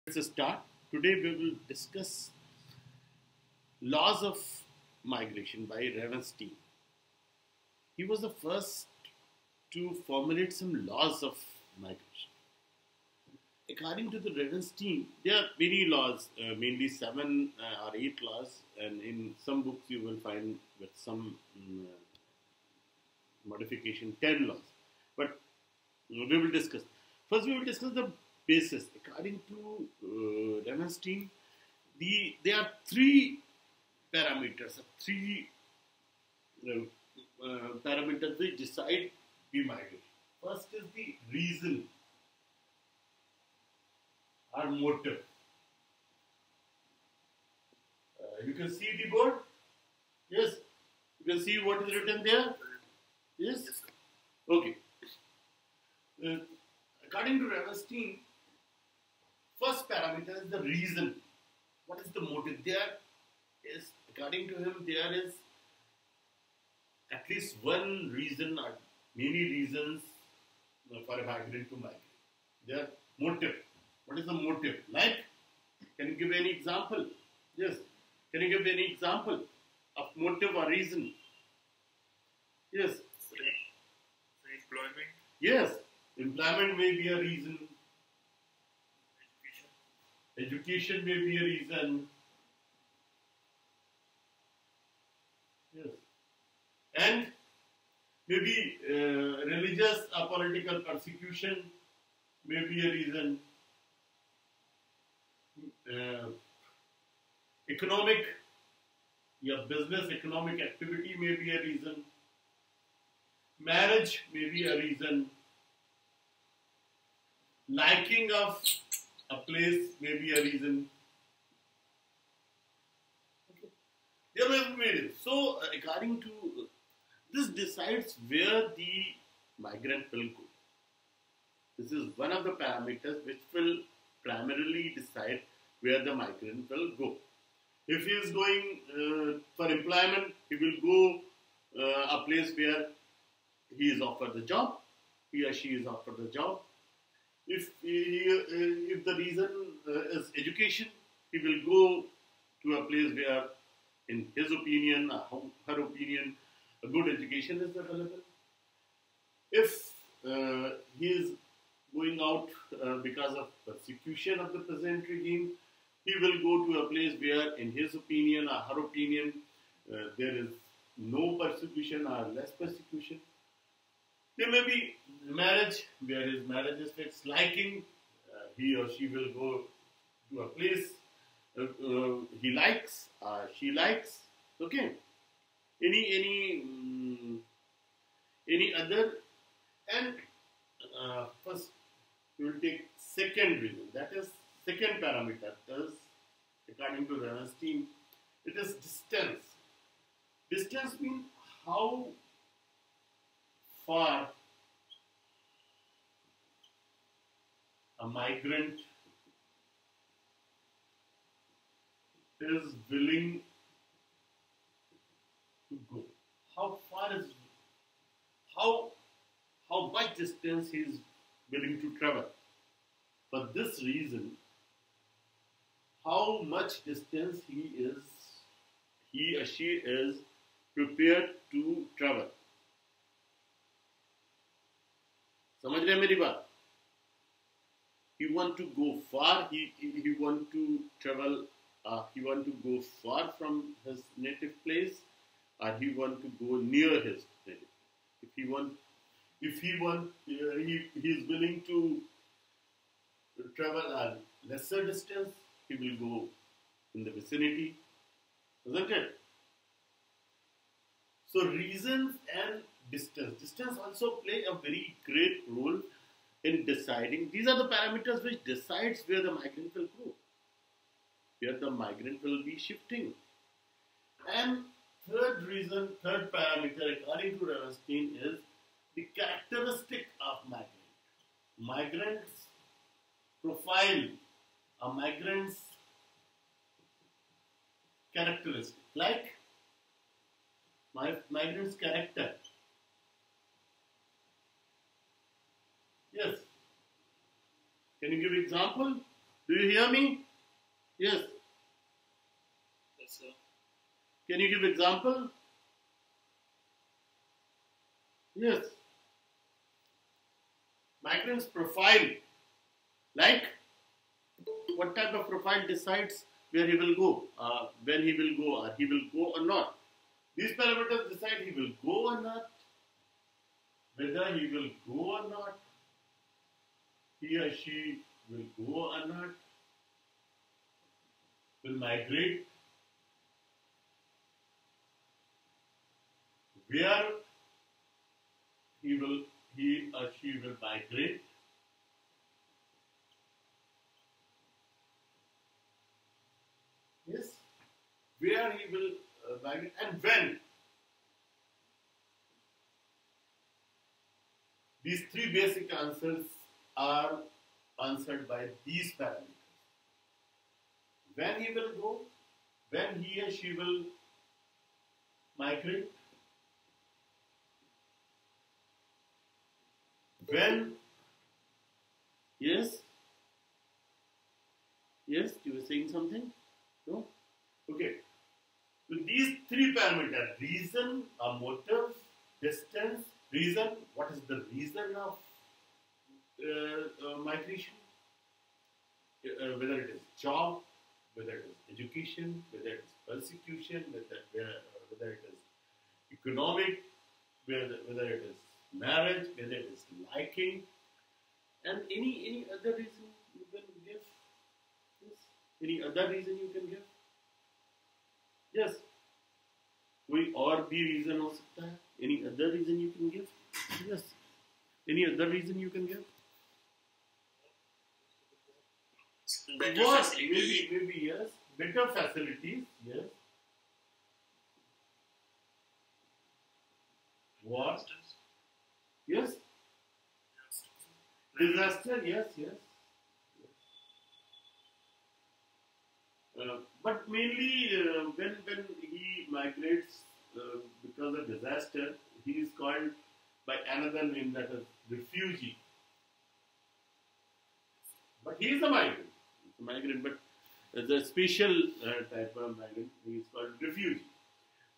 Let's start. Today we will discuss laws of migration by Ravenstein. He was the first to formulate some laws of migration. According to the Ravenstein, there are many laws, mainly seven or eight laws, and in some books you will find with some modification 10 laws. But we will discuss. First, we will discuss the basis. According to Ravenstein, there are three parameters, parameters which decide the migration. First is the reason or motive. You can see the board? Yes? You can see what is written there? Yes? Okay. According to Ravenstein, first parameter is the reason. What is the motive? There is, according to him, there is at least one reason or many reasons for a migrant to migrate. Their motive. What is the motive? Like, can you give any example? Yes. Can you give any example of motive or reason? Yes. For employment. Yes. Employment may be a reason. Education. Education may be a reason. Yes. And maybe religious or political persecution may be a reason. Economic, business, economic activity may be a reason. Marriage may be a reason. Liking of a place may be a reason. Okay. There may be reasons. So, according to this, decides where the migrant will go. This is one of the parameters which will primarily decide where the migrant will go. If he is going for employment, he will go a place where he is offered the job. He or she is offered the job. If the reason is education, he will go to a place where, in his opinion, or her opinion, a good education is available. If he is going out because of persecution of the present regime, he will go to a place where, in his opinion or her opinion, there is no persecution or less persecution. There may be marriage, where his marriage is fixed. Liking, he or she will go to a place he likes or she likes. Okay. Any other? And first, we will take second reason. That is second parameter. That is, according to Ravenstein, it is distance. Distance means how far a migrant is willing to go. How much distance he is willing to travel. For this reason, how much distance he or she is prepared to travel. समझ रहे हैं मेरी बात? He want to go far. He want to travel. He want to go far from his native place, or he want to go near his native place. If he is willing to travel a lesser distance, he will go in the vicinity, isn't it? So reasons and distance. Distance also play a very great role in deciding. These are the parameters which decides where the migrant will go, where the migrant will be shifting. And third parameter, according to Ravenstein, is the characteristic of migrant. Migrant's profile, a migrant's characteristic, like migrant's character. Yes. Can you give example? Do you hear me? Yes. Yes, sir. Can you give example? Yes. Migrant's profile. Like what type of profile decides where he will go, when he will go, or he will go or not. These parameters decide he will go or not, whether he will go or not, he or she will go or not, will migrate, where he or she will migrate, yes, where he will migrate, and when. These three basic answers are answered by these parameters. When he will go, when he or she will migrate, when, yes, yes, you were saying something? No? Okay. So these three parameters, reason, motive, distance, reason, what is the reason of migration? Whether it is job, whether it is education, whether it is persecution, whether it is economic, whether it is marriage, whether it is liking, and any other reason you can give. Yes. Any other reason you can give? Yes. कोई और भी reason हो सकता है? Any other reason you can give? Yes. Any other reason you can give? Better What? facilities. Maybe yes. Better facilities. Yes. What? Yes. Disaster. Yes. Yes. But mainly when he migrates because of disaster, he is called by another name, that is refugee. But he is a migrant. He's a migrant, but the special type of migrant, he is called refugee.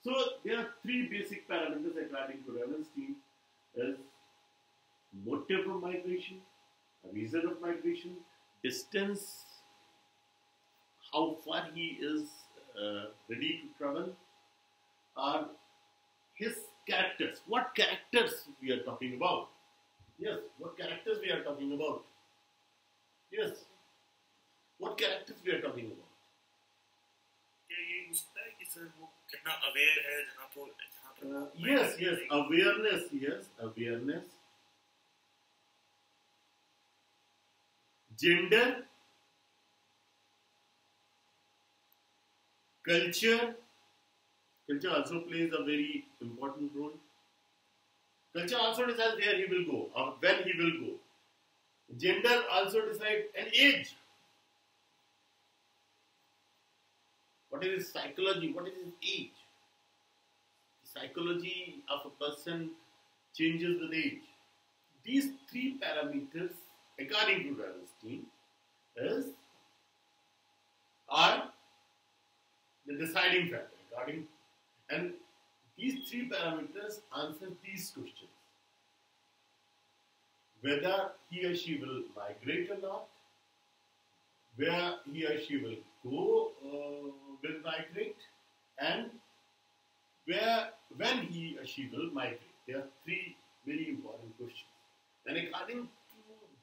So there are three basic parameters according to Ravenstein: is motive of migration, reason of migration, distance, how far he is ready to travel, are his characters. What characters we are talking about? Yes, what characters we are talking about? Yes, what characters we are talking about? क्या ये हो सकता है कि sir वो कितना aware है जहाँ पर Yes, yes, awareness, yes, awareness. Gender, culture. Culture also plays a very important role. Culture also decides where he will go or when he will go. Gender also decides an age. What is his psychology? What is his age? The psychology of a person changes with age. These three parameters, according to Ravenstein, are the deciding factor. And these three parameters answer these questions: whether he or she will migrate or not, where he or she will go will migrate, and when he or she will migrate. There are three very important questions. And according to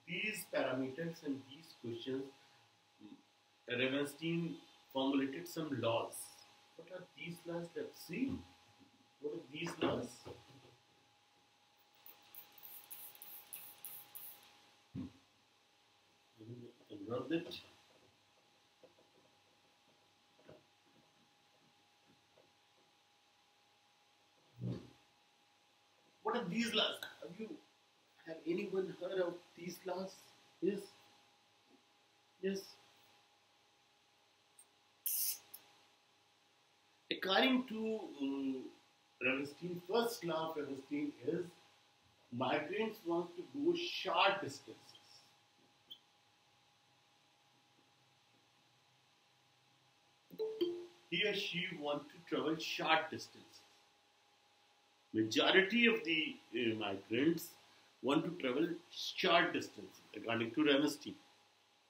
these parameters and these questions, Ravenstein formulated some laws. What are these laws? Let's see. What are these laws? Rub it. What are these laws? Have anyone heard of these laws? Yes. Yes. According to Ravenstein, first law of Ravenstein is migrants want to go short distances. he or she want to travel short distances. Majority of the migrants want to travel short distances, according to Ravenstein.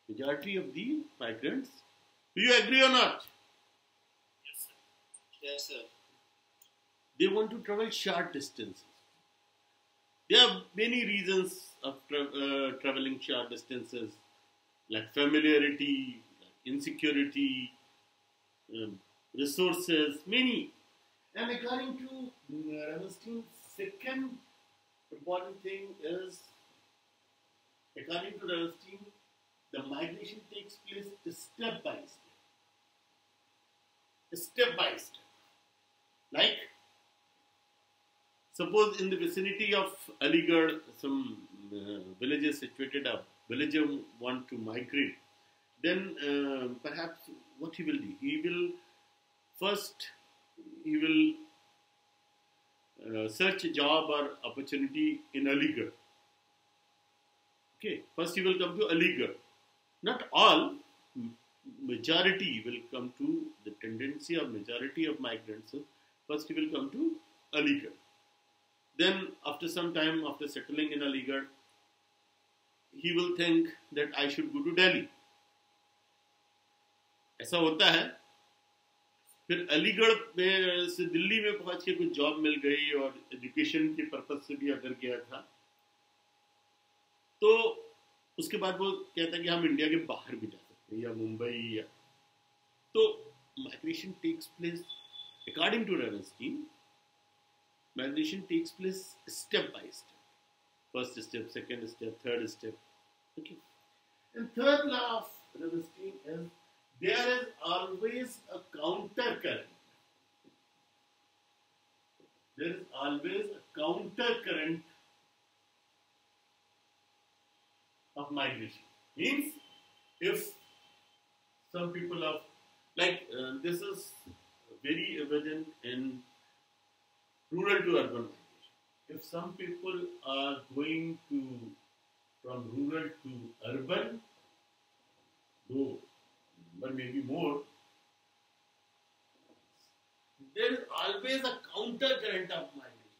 Majority of the migrants. Do you agree or not? Yes, sir. Yes, sir. They want to travel short distances. There are many reasons of traveling short distances, like familiarity, like insecurity, resources, many. And according to Ravenstein's second important thing is, according to Ravenstein, the migration takes place step by step. Step by step. Like, suppose in the vicinity of Aligarh, some villages situated, a villager want to migrate, then perhaps what he will do? He will first, he will search a job or opportunity in Aligarh. Okay, first he will come to Aligarh. Not all, majority will come to the tendency or majority of migrants. First he will come to Aligarh. Then after some time, after settling in Aligarh, he will think that I should go to Delhi. ऐसा होता है. फिर अलीगढ़ में से दिल्ली में पहुंच के कुछ जॉब मिल गई और एजुकेशन के पर्पज से भी अगर गया था, तो उसके बाद वो कहता है कि हम इंडिया के बाहर भी जा सकते हैं, या मुंबई, या तो migration takes place according to Ravenstein. Migration takes place step by step. First step, second step, third step. Okay. And third law of Ravenstein is there is always a counter current. There is always a counter current of migration. Means if some people are like this is very evident in rural to urban migration. If some people are going to from rural to urban, though, but maybe more, there is always a counter current of migration.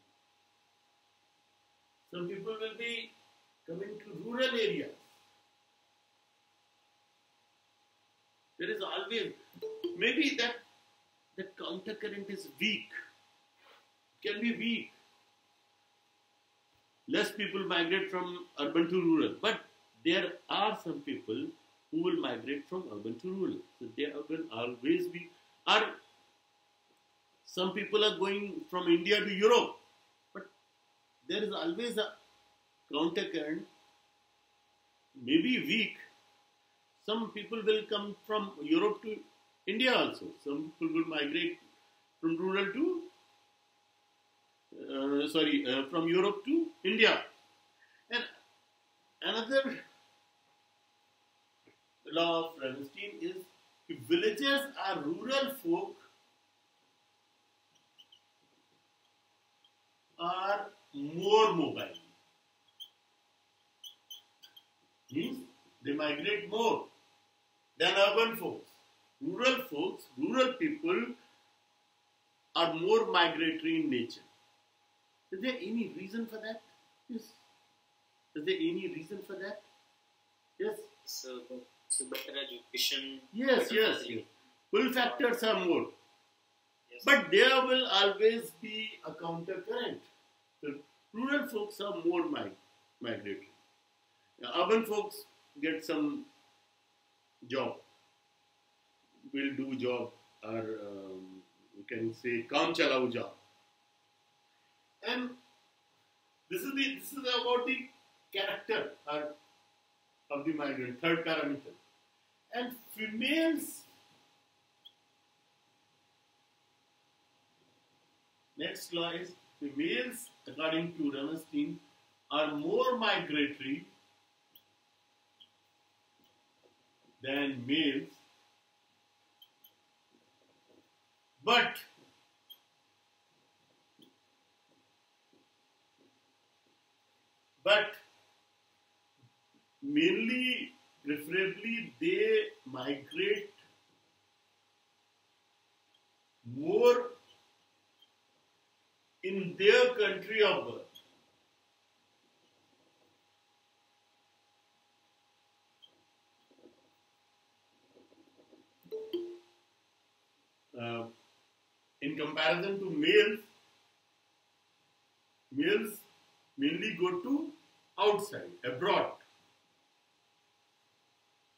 Some people will be coming to rural areas. There is always, maybe that the counter current is weak. Can be weak. Less people migrate from urban to rural, but there are some people who will migrate from urban to rural. So there will always be. Or some people are going from India to Europe, but there is always a counter current. Maybe weak. Some people will come from Europe to India also. Some people will migrate from rural to from Europe to India. And another law of Ravenstein is if villagers are rural folk are more mobile. Means they migrate more than urban folks. Rural people are more migratory in nature. Is there any reason for that? Yes. Is there any reason for that? Yes. So better education. Yes. Pull factors are more. Yes. But there will always be a counter current. The rural folks are more migratory. Urban folks get some job. Will do job or you can say काम चलाओ job. And this is about the character of the migrant, third parameter. And females, next law is females, according to Ravenstein, are more migratory than males, but mainly, preferably, they migrate in their country of birth. Uh, in comparison to males, males mainly go to outside, abroad.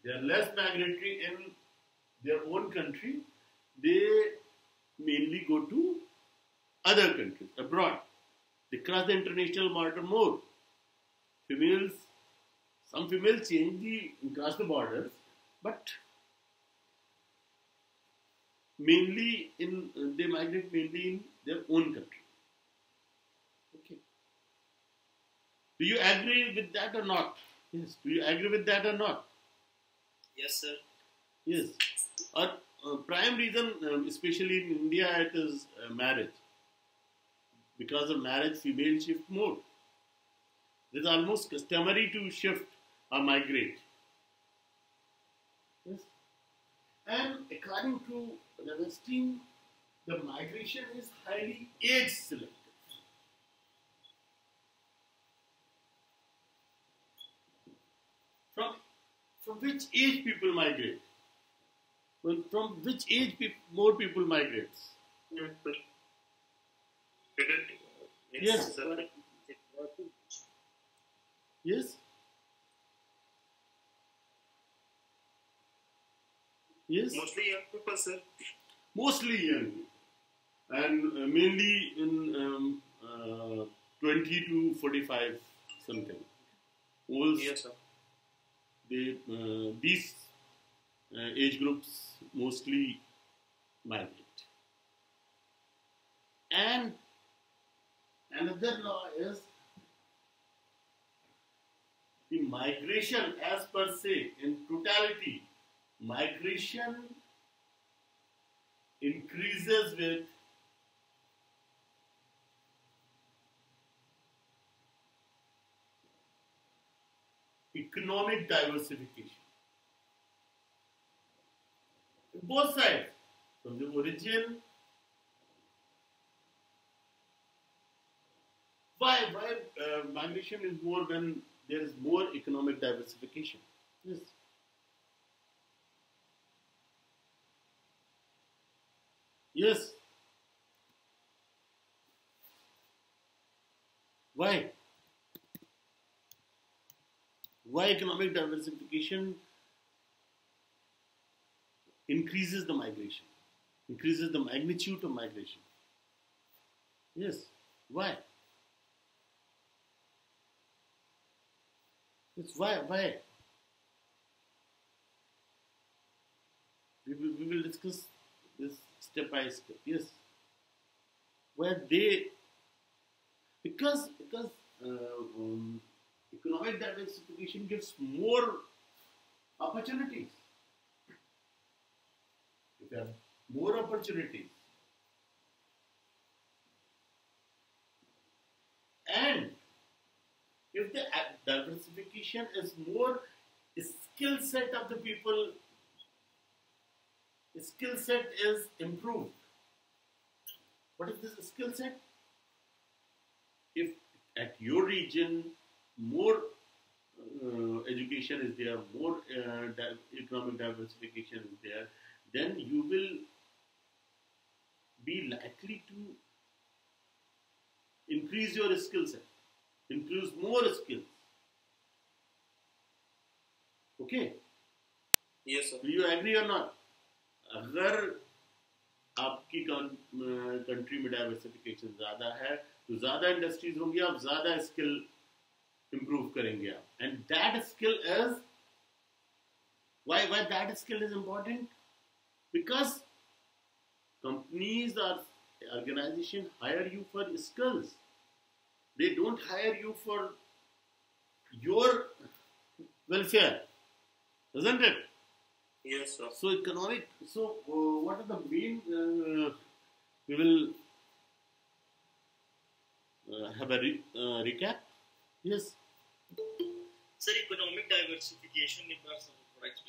They are less migratory in their own country. They mainly go to other countries, abroad. They cross the international border more. Females, some females cross the borders, but mainly they migrate mainly in their own country. Okay. Do you agree with that or not? Yes. Do you agree with that or not? Yes, sir. Yes. Or prime reason, especially in India, it is marriage. Because of marriage, females shift more. It is almost customary to shift or migrate. Yes. And according to Ravenstein, the migration is highly age selective. From which age people migrate? Well, from which age more people migrate? Yes. sir. Yes. Yes. Mostly young people, sir. Mostly young, and mainly in 20 to 45 something. Old, Yes, sir. these age groups mostly migrate. And another law is the migration as per se in totality. Migration increases with economic diversification. Both sides, from the origin. Why migration is more when there is more economic diversification? Yes. Yes. Why? Why economic diversification increases the migration, increases the magnitude of migration? Yes. Why? It's why? Why? We will discuss this step by step. Yes. Where they because economic diversification gives more opportunities. If you have more opportunities, and if the diversification is more, skill set of the people, skill set is improved. What is this skill set? If at your region more education is there, more economic diversification is there, then you will be likely to increase your skill set, increase more skills. Okay? Yes, sir. Do you agree or not? अगर आपकी country में diversification ज़्यादा है तो ज़्यादा industries होंगी, आप ज़्यादा स्किल इंप्रूव करेंगे आप. And that skill is why that skill is important? Because companies or organization hire you for skills. They don't hire you for your welfare, isn't it? Yes, sir. So economic. So what are the main? We will have a recap. Yes. Sir, economic diversification, if you are